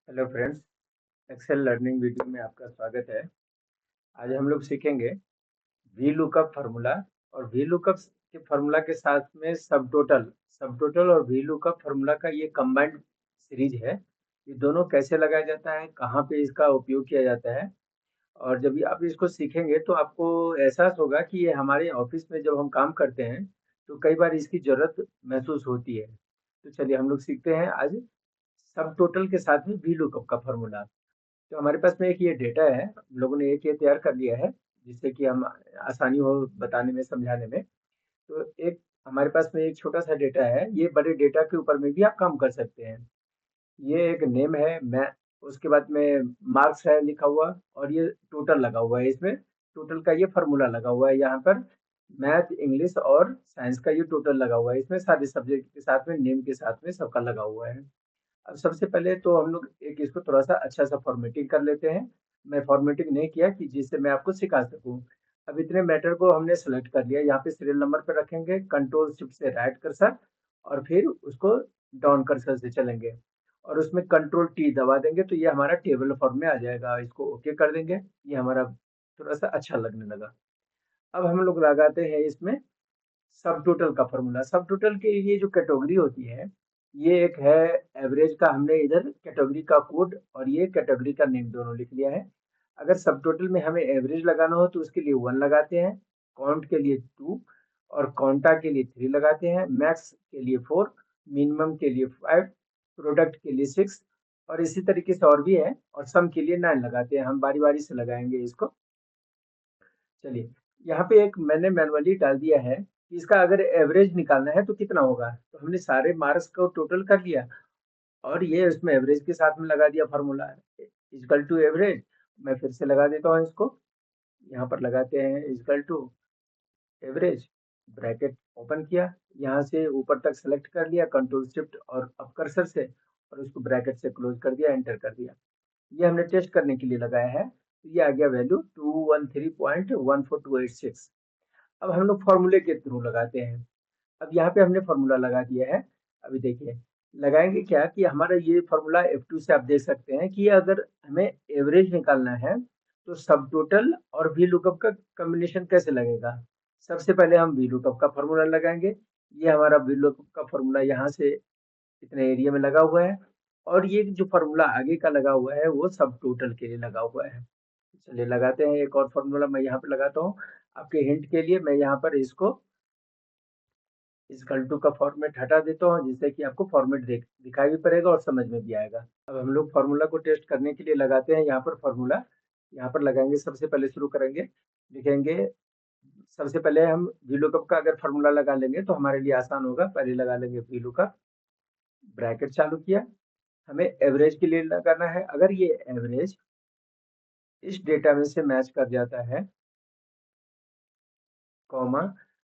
Hello friends, Excel learning video में आपका स्वागत है। आज हम लोग सीखेंगे वी लुकअप फार्मूला और वी लुकअप के फार्मूला के साथ में सब टोटल और वी लुकअप फार्मूला का ये कंबाइंड सीरीज है। ये दोनों कैसे लगाया जाता है, कहाँ पे इसका उपयोग किया जाता है, और जब ये आप इसको सीखेंगे तो आपको एहसास होगा कि ये हमारे ऑफिस में जब हम काम करते हैं तो कई बार इसकी जरूरत महसूस होती है। तो चलिए हम लोग सीखते हैं आज सब टोटल के साथ में वी लुकअप का फार्मूला। तो हमारे पास में एक ये डेटा है, हम लोगों ने एक ये तैयार कर लिया है जिससे कि हम आसानी हो बताने में, समझाने में। तो एक हमारे पास में एक छोटा सा डेटा है, ये बड़े डेटा के ऊपर में भी आप काम कर सकते हैं। ये एक नेम है, मैं उसके बाद में मार्क्स है लिखा हुआ, और ये टोटल लगा हुआ है। इसमें टोटल का ये फॉर्मूला लगा हुआ है यहाँ पर। मैथ, इंग्लिश और साइंस का ये टोटल लगा हुआ है, इसमें सारे सब्जेक्ट के साथ में, नेम के साथ में सबका लगा हुआ है। अब सबसे पहले तो हम लोग एक इसको थोड़ा-सा अच्छा सा फॉर्मेटिंग कर लेते हैं। मैं फॉर्मेटिंग नहीं किया कि जिससे मैं आपको सिखा सकूँ। अब इतने मैटर को हमने सेलेक्ट कर लिया, यहाँ पे सीरियल नंबर पे रखेंगे, कंट्रोल शिफ्ट से राइट कर्सर और फिर उसको डाउन कर्सर से चलेंगे और उसमें कंट्रोल टी दबा देंगे तो ये हमारा टेबल फॉर्म में आ जाएगा। इसको ओके कर देंगे, ये हमारा थोड़ा-सा अच्छा लगने लगा। अब हम लोग लगाते हैं इसमें सब टोटल का फॉर्मूला। सब टोटल के लिए जो कैटेगरी होती है, ये एक है एवरेज का, हमने इधर कैटेगरी का कोड और ये कैटेगरी का नेम दोनों लिख लिया है। अगर सब टोटल में हमें एवरेज लगाना हो तो उसके लिए 1 लगाते हैं, काउंट के लिए 2 और काउंटा के लिए 3 लगाते हैं, मैक्स के लिए 4, मिनिमम के लिए 5, प्रोडक्ट के लिए 6 और इसी तरीके से और भी है, और सम के लिए 9 लगाते हैं। हम बारी-बारी से लगाएंगे इसको। चलिए, यहाँ पे एक मैंने मैनुअली डाल दिया है कि इसका अगर एवरेज निकालना है तो कितना होगा। तो हमने सारे मार्क्स को टोटल कर लिया और ये उसमें एवरेज के साथ में लगा दिया फॉर्मूला इक्वल टू एवरेज। मैं फिर से लगा देता हूँ इसको, यहाँ पर लगाते हैं equal to average, bracket open किया, यहाँ से ऊपर तक सेलेक्ट कर लिया कंट्रोल शिफ्ट और अप कर्सर से, और उसको ब्रैकेट से क्लोज कर दिया, एंटर कर दिया। ये हमने टेस्ट करने के लिए लगाया है, तो ये आ गया वैल्यू 213.14286। अब हम लोग फॉर्मूले के थ्रू लगाते हैं। अब यहाँ पे हमने फॉर्मूला लगा दिया है। अभी देखिए, लगाएंगे क्या कि हमारा ये फॉर्मूला F2 से आप देख सकते हैं कि अगर हमें एवरेज निकालना है तो सब टोटल और वी लुकअप का कॉम्बिनेशन कैसे लगेगा। सबसे पहले हम वी लुकअप का फॉर्मूला लगाएंगे। ये हमारा वी लुकअप का फॉर्मूला यहाँ से इतने एरिया में लगा हुआ है, और ये जो फॉर्मूला आगे का लगा हुआ है वो सब टोटल के लिए लगा हुआ है। चलिए लगाते हैं एक और फॉर्मूला, मैं यहाँ पे लगाता हूँ। आपके हिंट के लिए मैं यहाँ पर इसको इस गल्टू का फॉर्मेट हटा देता हूँ, जिससे कि आपको फॉर्मेट दिखाई भी पड़ेगा और समझ में भी आएगा। अब हम लोग फॉर्मूला को टेस्ट करने के लिए लगाते हैं यहाँ पर फॉर्मूला। यहाँ पर लगाएंगे, सबसे पहले शुरू करेंगे, लिखेंगे। सबसे पहले हम वीलुकअप का अगर फॉर्मूला लगा लेंगे तो हमारे लिए आसान होगा। पहले लगा लेंगे वीलुकअप, ब्रैकेट चालू किया, हमें एवरेज के लिए लगाना है। अगर ये एवरेज इस डेटा में से मैच कर जाता है, कॉमा,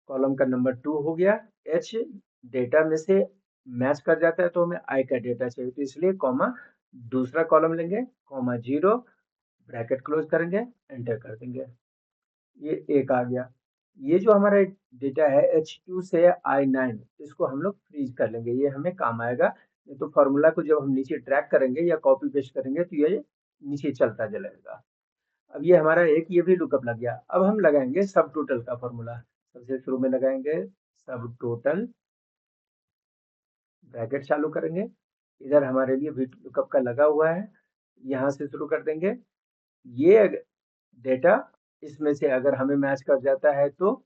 कॉलम का नंबर 2 हो गया, एच डेटा में से मैच कर जाता है तो हमें आई का डेटा चाहिए, तो इसलिए कॉमा, दूसरा कॉलम लेंगे, कॉमा 0, ब्रैकेट क्लोज करेंगे, एंटर कर देंगे। ये एक आ गया। ये जो हमारा डेटा है H2 से I9, इसको हम लोग फ्रीज कर लेंगे, ये हमें काम आएगा। नहीं तो फॉर्मूला को जब हम नीचे ड्रैग करेंगे या कॉपी पेस्ट करेंगे तो ये नीचे चलता चलेगा। अब ये हमारा एक ये भी लुकअप लग गया। अब हम लगाएंगे सब टोटल का फॉर्मूला। सबसे शुरू में लगाएंगे सब टोटल, ब्रैकेट चालू करेंगे, इधर हमारे लिए भी लुकअप का लगा हुआ है, यहाँ से शुरू कर देंगे। ये डेटा इसमें से अगर हमें मैच कर जाता है तो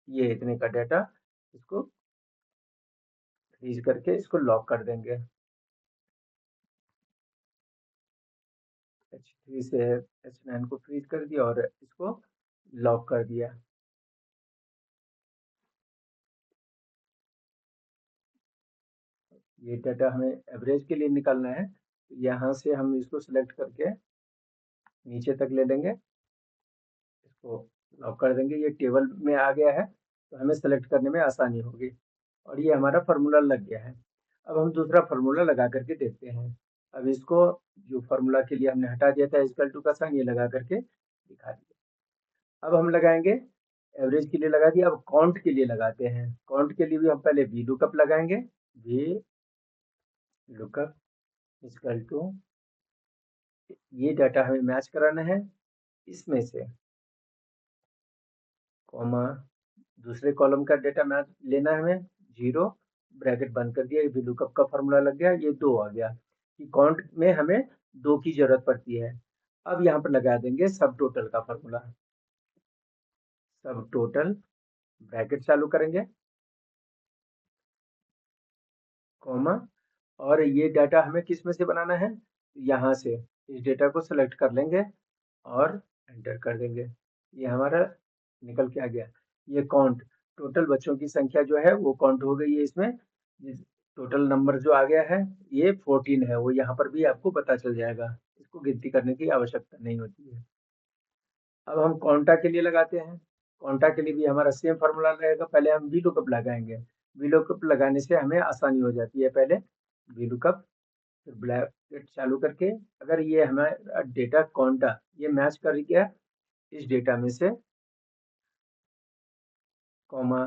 ये इतने का डेटा, इसको फ्रीज करके इसको लॉक कर देंगे। H3 से H9 को फ्रीज कर दिया और इसको लॉक कर दिया। ये डाटा हमें एवरेज के लिए निकालना है, यहाँ से हम इसको सिलेक्ट करके नीचे तक ले लेंगे, इसको लॉक कर देंगे। ये टेबल में आ गया है तो हमें सेलेक्ट करने में आसानी होगी, और ये हमारा फार्मूला लग गया है। अब हम दूसरा फार्मूला लगा करके देखते हैं। अब इसको जो फार्मूला के लिए हमने हटा दिया था इक्वल टू का साइन, ये लगा करके दिखा दिया। अब हम लगाएंगे, एवरेज के लिए लगा दिया, अब काउंट के लिए लगाते हैं। काउंट के लिए भी हम पहले वी लुकअप लगाएंगे, वी लुकअप, इक्वल टू ये डाटा हमें मैच कराना है इसमें से, कॉमा दूसरे कॉलम का डेटा मैच लेना है हमें, 0 ब्रैकेट बंद कर दिया, ये VLOOKUP का फॉर्मूला लग गया, ये 2 आ गया कि काउंट में हमें 2 की जरूरत पड़ती है। अब यहाँ पर लगा देंगे सब टोटल का फॉर्मूला, सब टोटल ब्रैकेट चालू करेंगे, कॉमा, और ये डाटा हमें किस में से बनाना है, यहाँ से इस डेटा को सेलेक्ट कर लेंगे और एंटर कर देंगे। ये हमारा निकल के आ गया। ये काउंट टोटल बच्चों की संख्या जो है वो काउंट हो गई है इसमें। टोटल नंबर जो आ गया है ये 14 है, वो यहाँ पर भी आपको पता चल जाएगा, इसको गिनती करने की आवश्यकता नहीं होती है। अब हम कॉन्टा के लिए लगाते हैं। कॉन्टा के लिए भी हमारा सेम फार्मूला रहेगा, पहले हम VLOOKUP लगाएंगे। VLOOKUP लगाने से हमें आसानी हो जाती है, पहले VLOOKUP फिर ब्रैकेट चालू करके, अगर ये हमारा डेटा कॉन्टा ये मैच कर गया इस डेटा में से, comma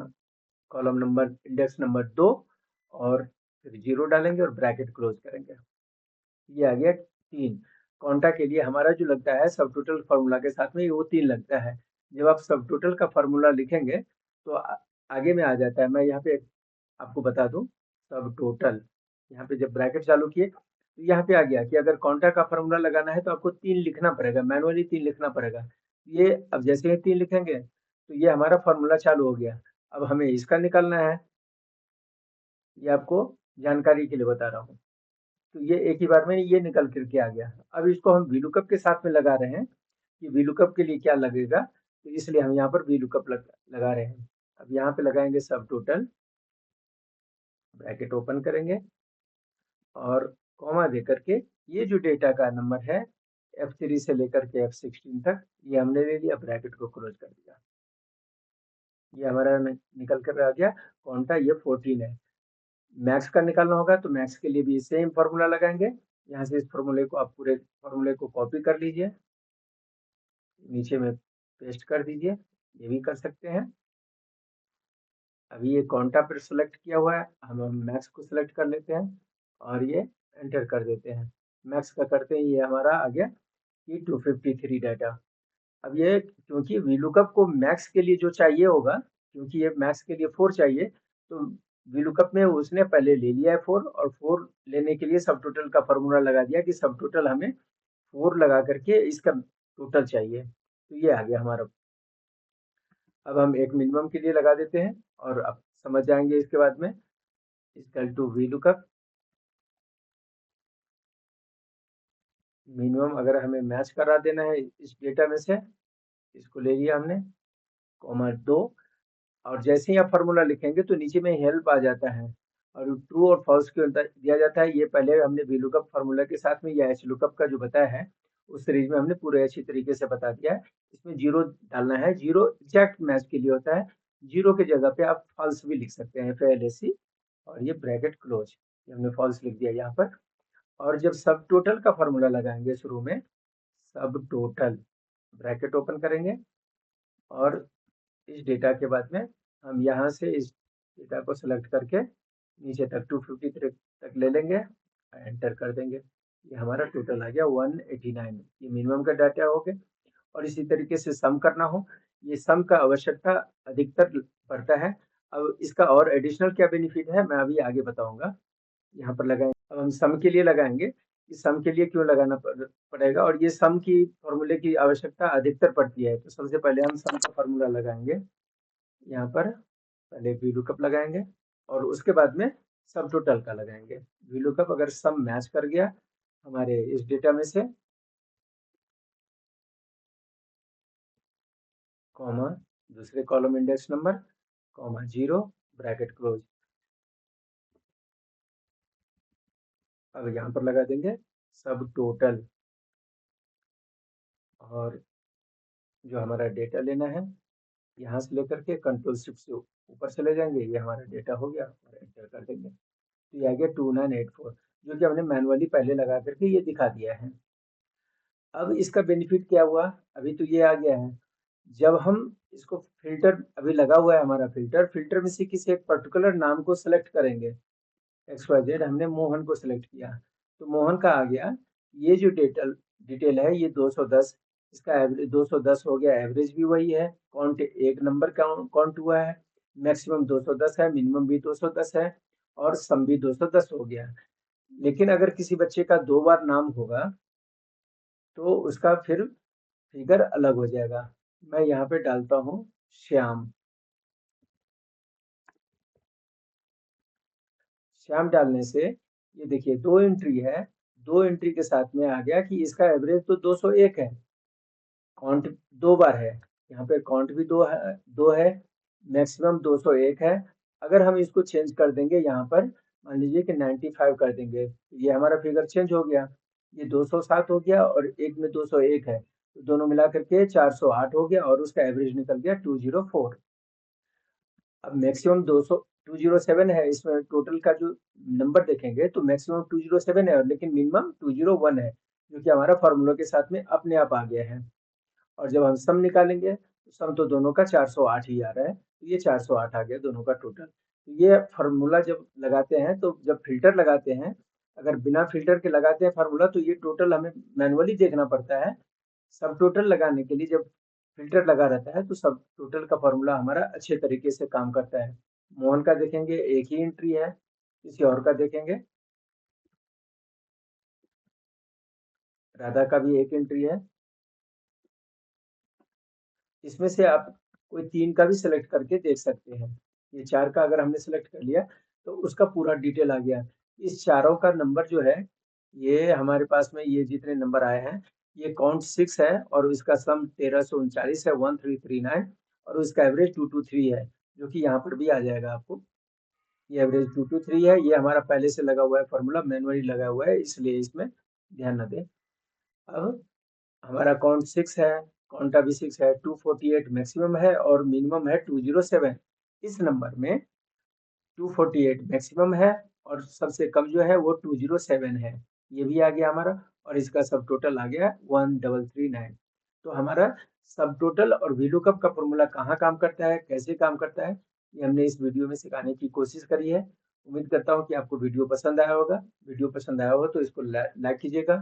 column number index number 2 और फिर 0 डालेंगे और ब्रैकेट क्लोज करेंगे। ये आ गया 3। कॉन्टा के लिए हमारा जो लगता है सब टोटल फार्मूला के साथ में वो 3 लगता है। जब आप सब टोटल का फार्मूला लिखेंगे तो आगे में आ जाता है। मैं यहाँ पे आपको बता दूं, सब टोटल यहाँ पे जब ब्रैकेट चालू किए तो यहाँ पे आ गया कि अगर कॉन्टा का फार्मूला लगाना है तो आपको 3 लिखना पड़ेगा, मैनुअली 3 लिखना पड़ेगा। ये अब जैसे ही 3 लिखेंगे तो ये हमारा फार्मूला चालू हो गया। अब हमें इसका निकालना है, ये आपको जानकारी के लिए बता रहा हूँ। तो ये एक ही बार में ये निकल कर के आ गया। अब इसको हम VLOOKUP के साथ में लगा रहे हैं कि VLOOKUP के लिए क्या लगेगा, तो इसलिए हम यहाँ पर VLOOKUP लगा रहे हैं। अब यहाँ पे लगाएंगे सब टोटल, ब्रैकेट ओपन करेंगे और कॉमा दे करके ये जो डेटा का नंबर है F3 से लेकर के F16 तक ये हमने ले लिया, ब्रैकेट को क्लोज कर दिया। ये हमारा निकल कर आ गया कौनटा, ये 14 है। मैक्स का निकालना होगा तो मैक्स के लिए भी सेम फार्मूला लगाएंगे। यहाँ से इस फार्मूले को आप पूरे फार्मूले को कॉपी कर लीजिए, नीचे में पेस्ट कर दीजिए, ये भी कर सकते हैं। अभी ये कॉन्टा पर सेलेक्ट किया हुआ है, हम मैक्स को सिलेक्ट कर लेते हैं और ये एंटर कर देते हैं। मैक्स का करते ही ये हमारा आ गया कि 253 डाटा। अब ये क्योंकि VLOOKUP को मैक्स के लिए जो चाहिए होगा, क्योंकि ये मैक्स के लिए 4 चाहिए, तो VLOOKUP में उसने पहले ले लिया है 4 और 4 लेने के लिए सब टोटल का फार्मूला लगा दिया कि सब टोटल हमें 4 लगा करके इसका टोटल चाहिए, तो ये आ गया हमारा। अब हम एक मिनिमम के लिए लगा देते हैं और अब समझ जाएंगे इसके बाद में, इक्वल टू VLOOKUP मिनिमम अगर हमें मैच करा देना है इस डेटा में से, इसको ले लिया हमने, कॉमा 2, और जैसे ही आप फार्मूला लिखेंगे तो नीचे में हेल्प आ जाता है और ट्रू और फॉल्स के अंदर दिया जाता है। ये पहले हमने VLOOKUP फार्मूला के साथ में या HLOOKUP का जो बताया है उस सीरीज में हमने पूरे अच्छी तरीके से बता दिया है। इसमें 0 डालना है, 0 एग्जैक्ट मैच के लिए होता है। 0 की जगह पे आप फॉल्स भी लिख सकते हैं, FALSE, और ये ब्रैकेट क्लोज, ये हमने फॉल्स लिख दिया यहाँ पर। और जब सब टोटल का फार्मूला लगाएंगे शुरू में, सब टोटल ब्रैकेट ओपन करेंगे और इस डेटा के बाद में हम यहाँ से इस डेटा को सेलेक्ट करके नीचे तक 253 तक ले लेंगे, एंटर कर देंगे। ये हमारा टोटल आ गया 189। ये मिनिमम का डाटा हो गया। और इसी तरीके से सम करना हो, ये सम का आवश्यकता अधिकतर पड़ता है। अब इसका और एडिशनल क्या बेनिफिट है मैं अभी आगे बताऊंगा। यहाँ पर लगाएंगे, अब हम सम के लिए लगाएंगे। इस सम के लिए क्यों लगाना पड़ेगा और ये सम की फॉर्मूले की आवश्यकता अधिकतर पड़ती है, तो सबसे पहले हम सम का फॉर्मूला लगाएंगे। यहाँ पर पहले VLOOKUP लगाएंगे और उसके बाद में सब टोटल का लगाएंगे। VLOOKUP अगर सम मैच कर गया हमारे इस डेटा में से, कॉमा दूसरे column index number, comma 0 bracket close. अब यहाँ पर लगा देंगे सब टोटल और जो हमारा डेटा लेना है यहाँ से लेकर के कंट्रोल शिफ्ट से ऊपर चले जाएंगे, ये हमारा डेटा हो गया और एंटर कर देंगे। तो ये आ गया 2984, जो कि हमने मैनुअली पहले लगा करके ये दिखा दिया है। अब इसका बेनिफिट क्या हुआ, अभी तो ये आ गया है। जब हम इसको फिल्टर, अभी लगा हुआ है हमारा फिल्टर, फिल्टर में से किसी एक पर्टिकुलर नाम को सिलेक्ट करेंगे। XYZ हमने मोहन को सिलेक्ट किया, तो मोहन का आ गया, ये जो डिटेल है ये 210, इसका एवरेज 210 हो गया, एवरेज भी वही है, काउंट एक नंबर काउंट हुआ है, मैक्सिमम 210 है, मिनिमम भी 210 है, और सम भी 210 हो गया। लेकिन अगर किसी बच्चे का 2 बार नाम होगा तो उसका फिर फिगर अलग हो जाएगा। मैं यहाँ पे डालता हूँ श्याम। श्याम डालने से ये देखिए 2 एंट्री है, 2 एंट्री के साथ में आ गया कि इसका एवरेज तो 201 है, काउंट 2 बार है, यहाँ पे काउंट भी 2 है, मैक्सिमम 201 है। अगर हम इसको चेंज कर देंगे यहाँ पर, मान लीजिए कि 95 कर देंगे, ये हमारा फिगर चेंज हो गया, ये 207 हो गया और एक में 201 है, तो दोनों मिला करके 408 हो गया और उसका एवरेज निकल गया 204। अब मैक्सिमम 207 है, इसमें टोटल का जो नंबर देखेंगे तो मैक्सिमम 207 है, लेकिन मिनिमम 201 है, जो कि हमारा फार्मूला के साथ में अपने आप आ गया है। और जब हम सम निकालेंगे तो सम तो दोनों का 408 ही आ रहा है, तो ये 408 आ गया दोनों का टोटल। तो ये फार्मूला जब लगाते हैं, तो जब फिल्टर लगाते हैं, अगर बिना फिल्टर के लगाते हैं फार्मूला, तो ये टोटल हमें मैनुअली देखना पड़ता है। सब टोटल लगाने के लिए जब फिल्टर लगा रहता है तो सब टोटल का फार्मूला हमारा अच्छे तरीके से काम करता है। मोहन का देखेंगे एक ही एंट्री है, किसी और का देखेंगे, राधा का भी एक एंट्री है। इसमें से आप कोई 3 का भी सिलेक्ट करके देख सकते हैं। ये 4 का अगर हमने सिलेक्ट कर लिया तो उसका पूरा डिटेल आ गया। इस चारों का नंबर जो है, ये हमारे पास में ये जितने नंबर आए हैं, ये काउंट 6 है और इसका सम 1339 है, 1339, और उसका एवरेज 223 है, जो कि यहाँ पर भी आ जाएगा आपको। ये एवरेज 223 है, ये हमारा पहले से लगा हुआ है फार्मूला, मैनुअली लगा हुआ है, इसलिए इसमें ध्यान न दें। अब हमारा काउंट 6 है, काउंट अभी 6 है, 248 मैक्सिमम है और मिनिमम है 207। इस नंबर में 248 मैक्सिमम है और सबसे कम जो है वो 207 है, ये भी आ गया हमारा, और इसका सब टोटल आ गया 1339। तो हमारा सब टोटल और VLOOKUP का फॉर्मूला कहाँ काम करता है, कैसे काम करता है, ये हमने इस वीडियो में सिखाने की कोशिश करी है। उम्मीद करता हूँ कि आपको वीडियो पसंद आया होगा। वीडियो पसंद आया हो तो इसको लाइक कीजिएगा,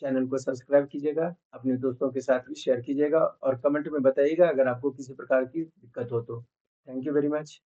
चैनल को सब्सक्राइब कीजिएगा, अपने दोस्तों के साथ भी शेयर कीजिएगा और कमेंट में बताइएगा अगर आपको किसी प्रकार की दिक्कत हो तो। Thank you very much.